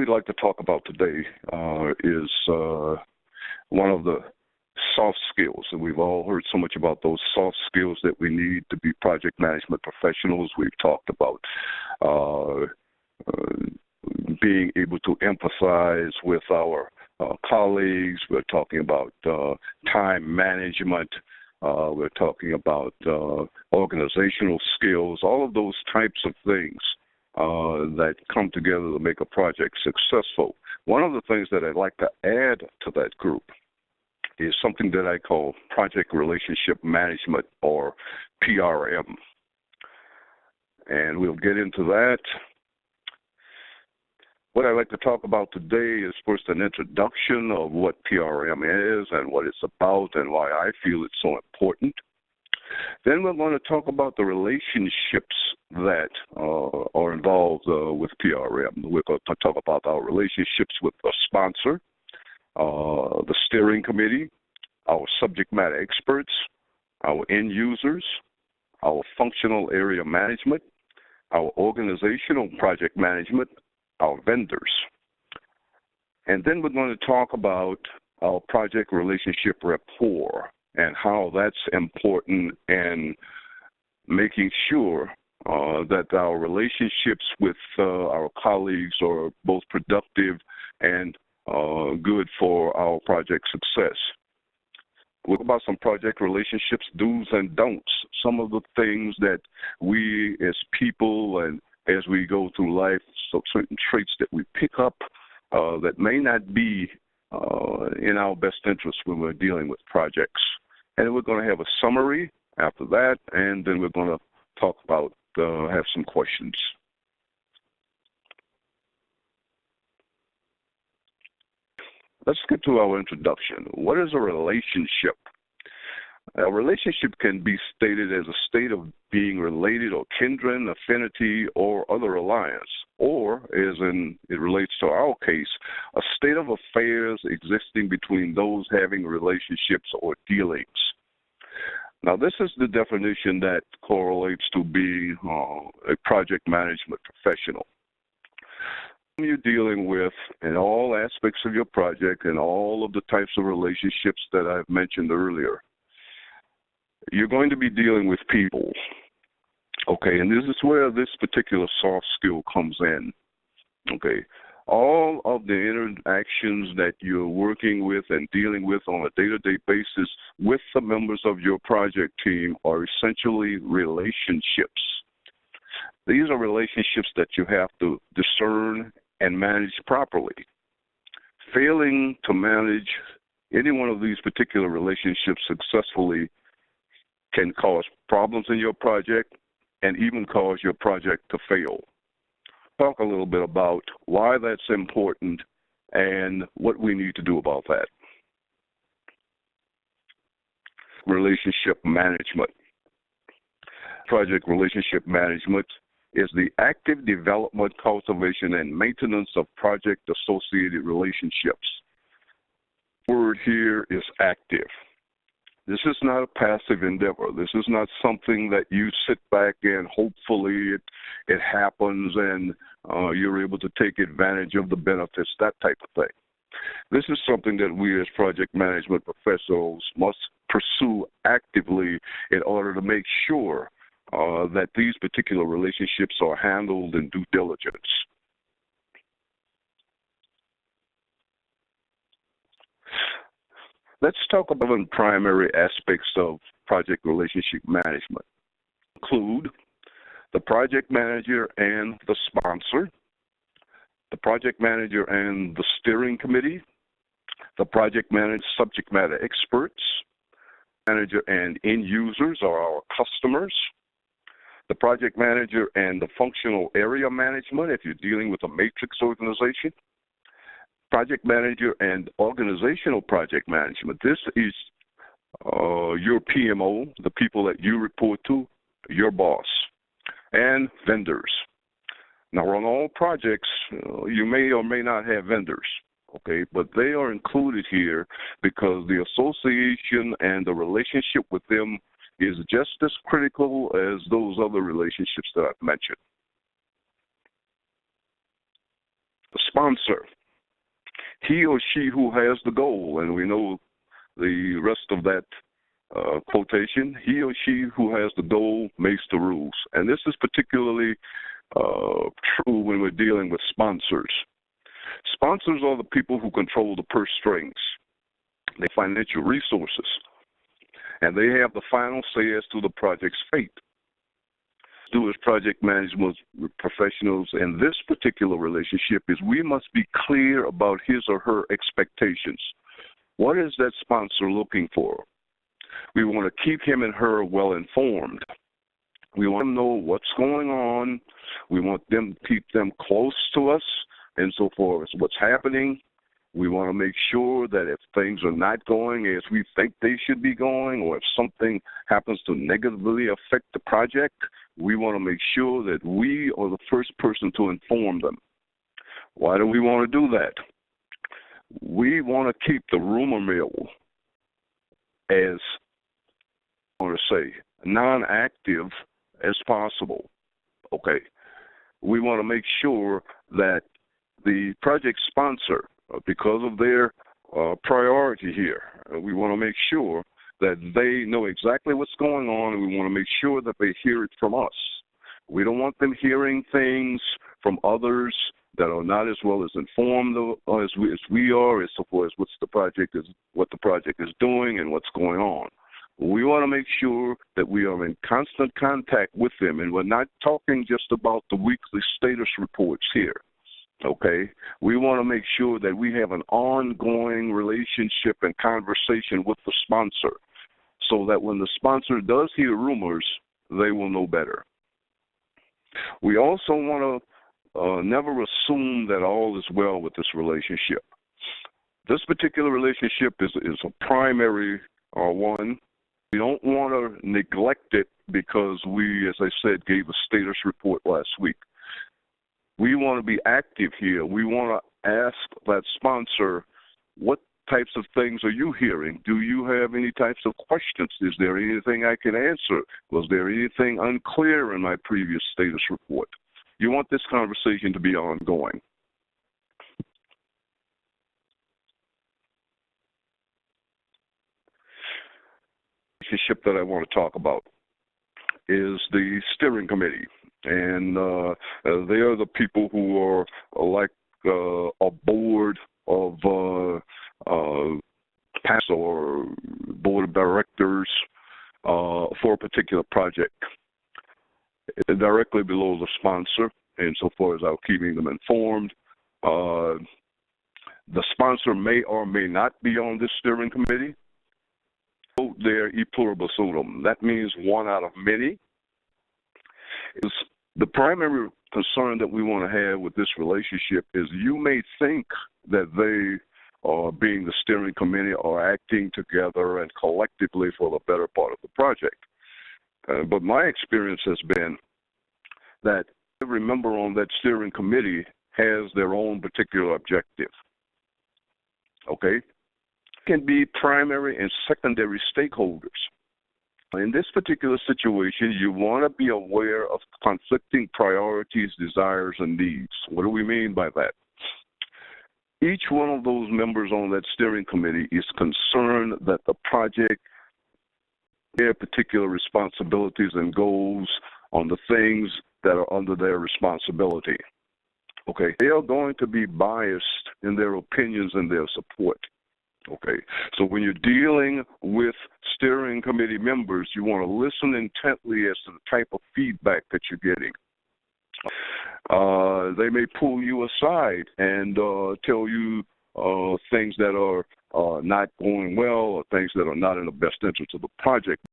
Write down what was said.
we'd like to talk about today is one of the soft skills. And we've all heard so much about those soft skills that we need to be project management professionals. We've talked about being able to empathize with our colleagues. We're talking about time management. We're talking about organizational skills, all of those types of things that come together to make a project successful. One of the things that I'd like to add to that group is something that I call project relationship management, or PRM. And we'll get into that. What I'd like to talk about today is first an introduction of what PRM is and what it's about and why I feel it's so important. Then we're going to talk about the relationships that are involved with PRM. We're going to talk about our relationships with the sponsor, the steering committee, our subject matter experts, our end users, our functional area management, our organizational project management, our vendors. And then we're going to talk about our project relationship rapport and how that's important in making sure that our relationships with our colleagues are both productive and good for our project success. We'll talk about some project relationships, do's and don'ts, some of the things that we as people and as we go through life, so certain traits that we pick up that may not be in our best interest when we're dealing with projects. And we're going to have a summary after that, and then we're going to talk about, have some questions. Let's get to our introduction. What is a relationship? A relationship can be stated as a state of being related or kindred, affinity, or other alliance, or, as in it relates to our case, a state of affairs existing between those having relationships or dealings. Now, this is the definition that correlates to being a project management professional. You're dealing with in all aspects of your project and all of the types of relationships that I've mentioned earlier. You're going to be dealing with people, okay, and this is where this particular soft skill comes in, okay. All of the interactions that you're working with and dealing with on a day-to-day basis with the members of your project team are essentially relationships. These are relationships that you have to discern and manage properly. Failing to manage any one of these particular relationships successfully can cause problems in your project and even cause your project to fail. Talk a little bit about why that's important and what we need to do about that. Relationship management. Project relationship management is the active development, cultivation, and maintenance of project-associated relationships. The word here is active. This is not a passive endeavor. This is not something that you sit back and hopefully it happens and you're able to take advantage of the benefits, that type of thing. This is something that we as project management professionals must pursue actively in order to make sure that these particular relationships are handled in due diligence. Let's talk about the primary aspects of project relationship management. Include the project manager and the sponsor, the project manager and the steering committee, the project manager, subject matter experts, manager and end users are our customers, the project manager and the functional area management if you're dealing with a matrix organization, project manager and organizational project management. This is your PMO, the people that you report to, your boss, and vendors. Now, on all projects, you may or may not have vendors, okay, but they are included here because the association and the relationship with them is just as critical as those other relationships that I've mentioned. The sponsor, he or she who has the goal, and we know the rest of that quotation, he or she who has the goal makes the rules. And this is particularly true when we're dealing with sponsors. Sponsors are the people who control the purse strings, the financial resources, and they have the final say as to the project's fate. Do as project management professionals in this particular relationship is we must be clear about his or her expectations. What is that sponsor looking for? We want to keep him and her well informed. We want to know what's going on. We want them to keep them close to us insofar as what's happening. We want to make sure that if things are not going as we think they should be going, or if something happens to negatively affect the project, we want to make sure that we are the first person to inform them. Why do we want to do that? We want to keep the rumor mill as, I want to say, non-active as possible. Okay. We want to make sure that the project sponsor, because of their priority here, we want to make sure that they know exactly what's going on, and we want to make sure that they hear it from us. We don't want them hearing things from others that are not as well as informed as we are as far as what the project is doing and what's going on. We want to make sure that we are in constant contact with them, and we're not talking just about the weekly status reports here. Okay, we want to make sure that we have an ongoing relationship and conversation with the sponsor so that when the sponsor does hear rumors, they will know better. We also want to never assume that all is well with this relationship. This particular relationship is a primary one. We don't want to neglect it because we, as I said, gave a status report last week. We want to be active here. We want to ask that sponsor, what types of things are you hearing? Do you have any types of questions? Is there anything I can answer? Was there anything unclear in my previous status report? You want this conversation to be ongoing. The relationship that I want to talk about is the steering committee. And they are the people who are like a board of past or board of directors for a particular project. It's directly below the sponsor, insofar as I'm keeping them informed. The sponsor may or may not be on this steering committee. They're e pluribus unum. That means one out of many. Is the primary concern that we want to have with this relationship is you may think that they are being the steering committee are acting together and collectively for the better part of the project. But my experience has been that every member on that steering committee has their own particular objective. Okay? Can be primary and secondary stakeholders. In this particular situation, you want to be aware of conflicting priorities, desires, and needs. What do we mean by that? Each one of those members on that steering committee is concerned that the project, their particular responsibilities and goals on the things that are under their responsibility. Okay, they are going to be biased in their opinions and their support. Okay, so when you're dealing with steering committee members, you want to listen intently as to the type of feedback that you're getting. They may pull you aside and tell you things that are not going well or things that are not in the best interest of the project.